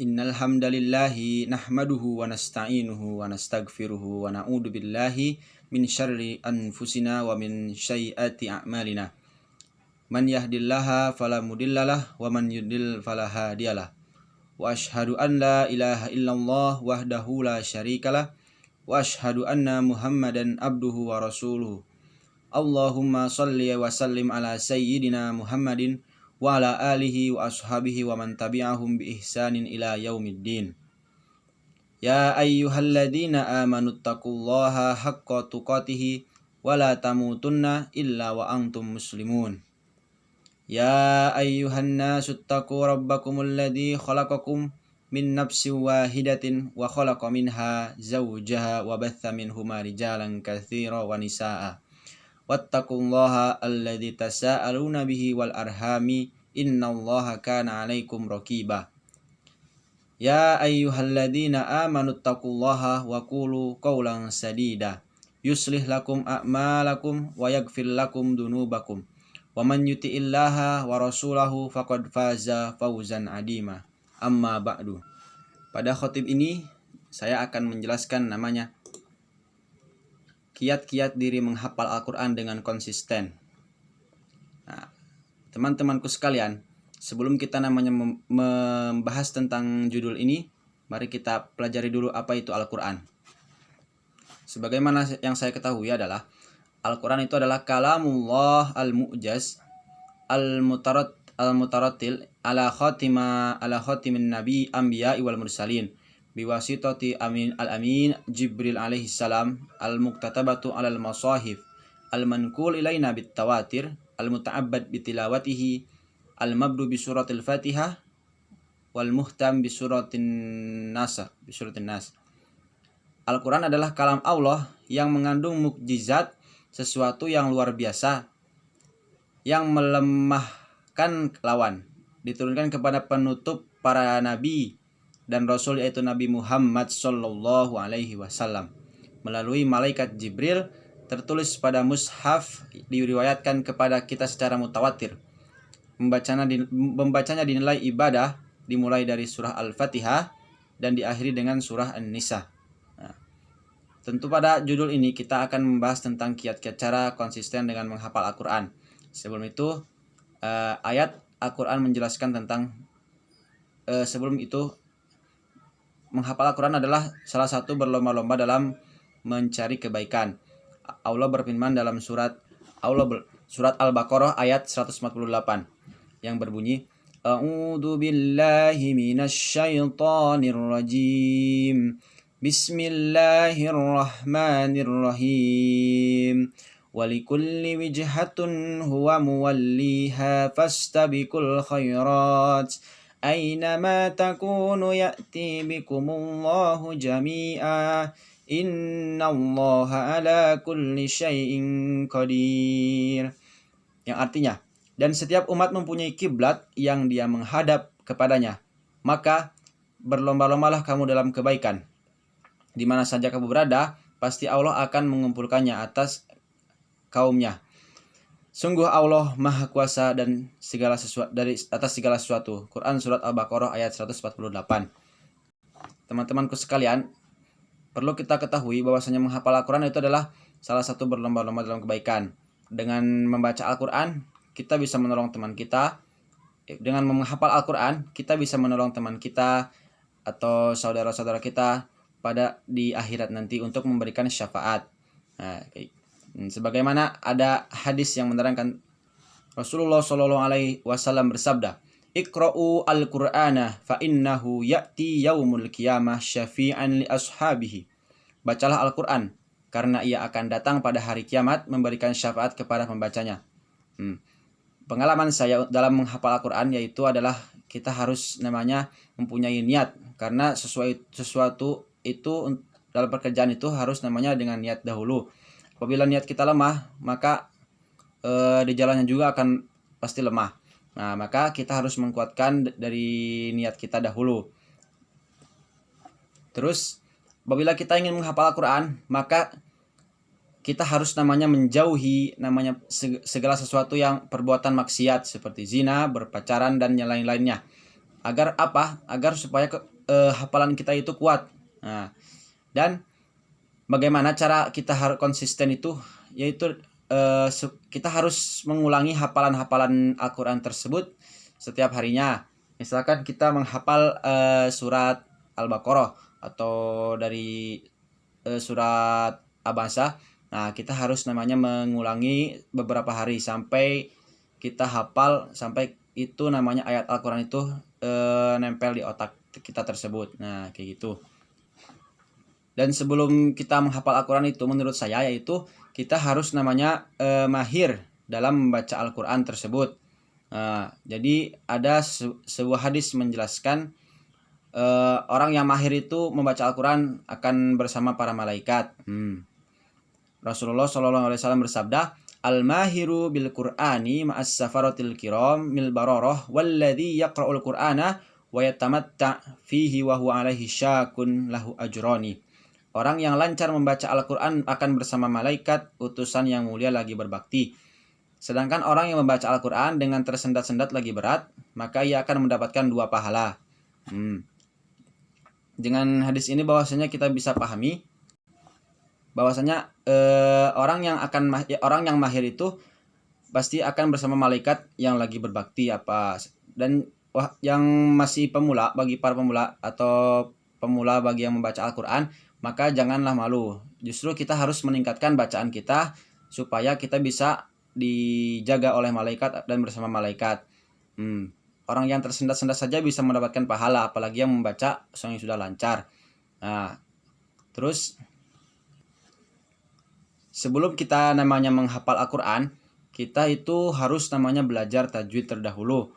Innal hamdalillahi nahmaduhu wa nasta'inuhu wa nastaghfiruhu wa na'udzu billahi min syarri anfusina wa min sayyiati a'malina. Man yahdillaha fala mudhillalah wa man yudlil fala hadiyalah. Wa asyhadu an la ilaha illallah wahdahu la syarikalah wa asyhadu anna Muhammadan abduhu wa rasuluhu. Allahumma shalli wa sallim ala sayyidina Muhammadin wa ala alihi wa ashabihi wa man tabi'ahum bi ihsanin ila yaumiddin. Ya ayyuhalladzina amanu taqullaha haqqa tuqatih wa la tamutunna illa wa antum muslimun. Ya ayyuhan nasu taqu rabbakumul ladzi khalaqakum min nafsin wahidatin wa khalaqa minha zawjaha wa batha minhuma rijalan katsiran wa nisaa'a. Wattaqullaha alladzi tasaaluna bihi wal arhami innallaha kana 'alaikum raqiba. Ya ayyuhalladzina amanu taqullaha wa qulu qawlan sadida yuslih lakum a'malakum wa yaghfir lakum dunubakum wa man yuti'illaha wa rasulahu faqad faza fawzan 'azima. Amma ba'du. Pada khotib ini saya akan menjelaskan namanya kiat-kiat diri menghafal Al-Quran dengan konsisten. Nah, teman-temanku sekalian, sebelum kita membahas tentang judul ini, mari kita pelajari dulu apa itu Al-Quran. Sebagaimana yang saya ketahui adalah Al-Quran itu adalah kalamullah al-mu'jaz al-mutarattil ala khatimin nabi anbiya'i wal mursalin biwasitati al-amin Jibril alaihi salam al-muqtatabatu alal masahif al-manqul ilaina bit-tawatir al-muta'abbad bitilawatihi al-mabdu bi suratil Fatihah wal muhtam bi suratin Nas. Al-Quran adalah kalam Allah yang mengandung mukjizat, sesuatu yang luar biasa yang melemahkan lawan, diturunkan kepada penutup para nabi dan Rasul, yaitu Nabi Muhammad Sallallahu Alaihi Wasallam melalui malaikat Jibril, tertulis pada mushaf, diriwayatkan kepada kita secara mutawatir. Membacanya dinilai ibadah, dimulai dari surah Al-Fatihah dan diakhiri dengan surah An-Nisa. Nah, tentu pada judul ini kita akan membahas tentang kiat-kiat cara konsisten dengan menghafal Al-Quran. Sebelum itu ayat Al-Quran menjelaskan tentang menghafal Al-Quran adalah salah satu berlomba-lomba dalam mencari kebaikan. Allah berfirman dalam surat Al-Baqarah ayat 148 yang berbunyi, A'udzu billahi minasyaitonir rajim. Bismillahirrahmanirrahim. Walikulli wijhatun huwa muwalliha fastabiqul khairat. Aynama takunu ya'ti bikumullahu jami'a. Innallaha ala kulli syai'in qadir. Yang artinya, dan setiap umat mempunyai kiblat yang dia menghadap kepadanya, maka berlomba-lombalah kamu dalam kebaikan. Di mana saja kamu berada, pasti Allah akan mengumpulkannya atas kaumnya. Sungguh Allah Maha Kuasa dan atas segala sesuatu. Quran surat Al-Baqarah ayat 148. Teman-temanku sekalian, perlu kita ketahui bahwasanya menghafal Al-Quran itu adalah salah satu berlomba-lomba dalam kebaikan. Dengan membaca Al-Quran, kita bisa menolong teman kita. Dengan menghafal Al-Quran, kita bisa menolong teman kita atau saudara-saudara kita di akhirat nanti untuk memberikan syafaat. Nah, sebagaimana ada hadis yang menerangkan, Rasulullah Shallallahu Alaihi Wasallam bersabda, Iqra'u al-Qur'ana fa innahu ya'ti yaumul qiyamah syafi'an li ashabihi. Bacalah Al-Quran, karena ia akan datang pada hari kiamat memberikan syafaat kepada pembacanya. Pengalaman saya dalam menghafal Al-Quran yaitu adalah kita harus mempunyai niat, karena sesuatu itu dalam pekerjaan itu harus dengan niat dahulu. Apabila niat kita lemah, maka di jalannya juga akan pasti lemah. Nah, maka kita harus menguatkan dari niat kita dahulu. Terus, apabila kita ingin menghafal Al-Quran, maka kita harus menjauhi segala sesuatu yang perbuatan maksiat seperti zina, berpacaran dan yang lain-lainnya. Agar apa? Agar supaya hafalan kita itu kuat. Nah, dan bagaimana cara kita harus konsisten itu? Yaitu kita harus mengulangi hafalan-hafalan Al-Quran tersebut setiap harinya. Misalkan kita menghafal surat Al-Baqarah atau dari surat Abasa. Nah, kita harus namanya mengulangi beberapa hari sampai kita hafal, sampai itu namanya ayat Al-Quran itu nempel di otak kita tersebut. Nah, kayak gitu. Dan sebelum kita menghafal Al-Quran itu, menurut saya yaitu kita harus namanya mahir dalam membaca Al-Quran tersebut. Jadi ada sebuah hadis menjelaskan orang yang mahir itu membaca Al-Quran akan bersama para malaikat. Rasulullah SAW bersabda, Al-mahiru bil Qur'ani ma'as safaratil kiram mil bararah walladhi yaqra'ul Qur'ana wa yatamatta fihi wa huwa alaihi syakun lahu ajrani. Orang yang lancar membaca Al-Quran akan bersama malaikat utusan yang mulia lagi berbakti. Sedangkan orang yang membaca Al-Quran dengan tersendat-sendat lagi berat, maka ia akan mendapatkan 2 pahala. Dengan hadis ini bahwasanya kita bisa pahami bahwasanya orang yang mahir itu pasti akan bersama malaikat yang lagi berbakti dan yang masih pemula, bagi para pemula atau pemula bagi yang membaca Al-Quran, maka janganlah malu. Justru kita harus meningkatkan bacaan kita supaya kita bisa dijaga oleh malaikat dan bersama malaikat. Orang yang tersendat-sendat saja bisa mendapatkan pahala, apalagi yang membaca yang sudah lancar. Nah, terus sebelum kita namanya menghafal Al-Quran, kita itu harus namanya belajar tajwid terdahulu.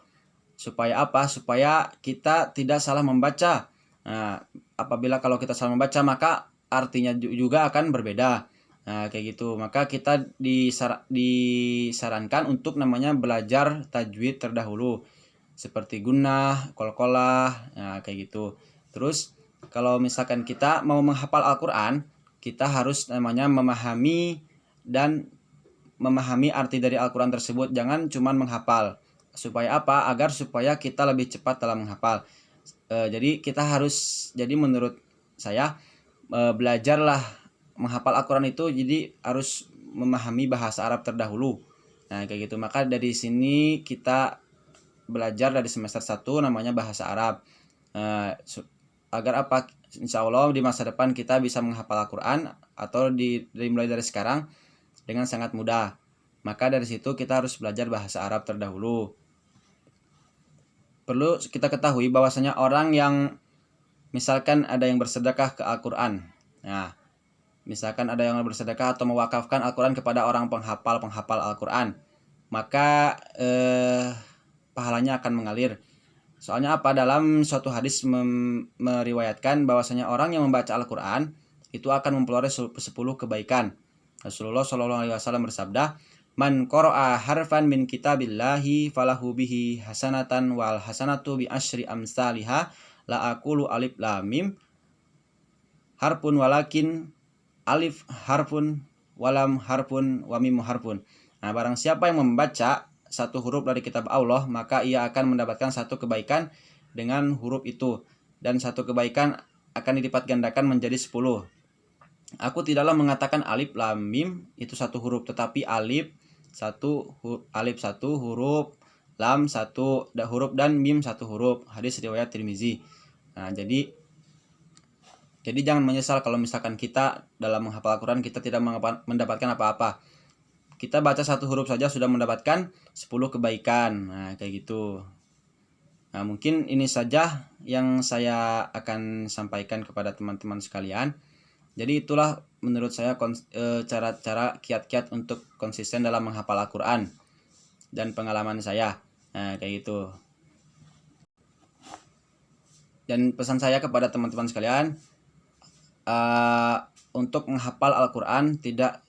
Supaya apa? Supaya kita tidak salah membaca. Nah, apabila kalau kita salah membaca, maka artinya juga akan berbeda. Nah, kayak gitu. Maka kita disarankan untuk namanya belajar tajwid terdahulu. Seperti gunnah, qalqalah, nah kayak gitu. Terus kalau misalkan kita mau menghafal Al-Quran, kita harus namanya memahami arti dari Al-Quran tersebut. Jangan cuma menghafal. Supaya apa? Agar supaya kita lebih cepat dalam menghafal. Jadi menurut saya belajarlah menghafal Al-Quran itu jadi harus memahami bahasa Arab terdahulu. Nah, kayak gitu. Maka dari sini kita belajar dari semester 1 namanya bahasa Arab. Agar apa? Insya Allah di masa depan kita bisa menghafal Al-Quran atau mulai dari sekarang dengan sangat mudah. Maka dari situ kita harus belajar bahasa Arab terdahulu. Perlu kita ketahui bahwasanya orang yang misalkan ada yang bersedekah ke Al-Quran. Nah, misalkan ada yang bersedekah atau mewakafkan Al-Quran kepada orang penghafal Al-Quran, maka pahalanya akan mengalir. Soalnya apa? Dalam suatu hadis meriwayatkan bahwasanya orang yang membaca Al-Quran itu akan memperoleh 10 kebaikan. Rasulullah SAW bersabda, Man qara'a harfan min kitabillahi falahu bihi hasanatan wal hasanatu bi asyri amsalihha la aqulu alif lam mim harfun walakin alif harfun walam harfun wa mim harfun. Nah, barang siapa yang membaca satu huruf dari kitab Allah, maka ia akan mendapatkan satu kebaikan dengan huruf itu, dan satu kebaikan akan dilipat gandakan menjadi 10. Aku tidaklah mengatakan alif lam mim itu satu huruf, tetapi alif satu huruf, lam satu huruf, dan mim satu huruf. Hadis riwayat Tirmizi. Nah, jadi jangan menyesal kalau misalkan kita dalam menghafal Al-Quran kita tidak mendapatkan apa-apa. Kita baca satu huruf saja sudah mendapatkan 10 kebaikan. Nah, kayak gitu. Nah, mungkin ini saja yang saya akan sampaikan kepada teman-teman sekalian. Jadi itulah menurut saya cara-cara kiat-kiat untuk konsisten dalam menghafal Al-Quran dan pengalaman saya. Nah, kayak gitu. Dan pesan saya kepada teman-teman sekalian, untuk menghafal Al-Quran tidak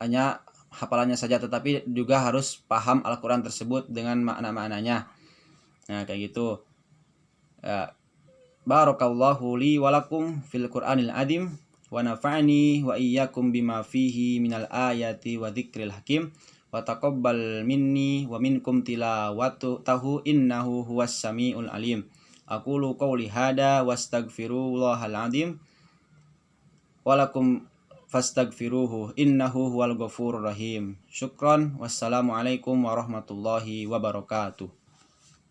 hanya hafalannya saja, tetapi juga harus paham Al-Quran tersebut dengan makna-maknanya. Nah, kayak gitu. Barakallahu li walakum fil Qur'anil azim wa nafa'ani wa iyyakum bima fihi minal ayati wa dzikril hakim wa taqabbal minni wa minkum tilawatahu innahu huwas samiul alim. Aqulu qawli hada wastaghfirullahal azim walakum fastaghfiruhu innahu huwal ghafurur rahim. Syukran. Wassalamualaikum warahmatullahi wabarakatuh.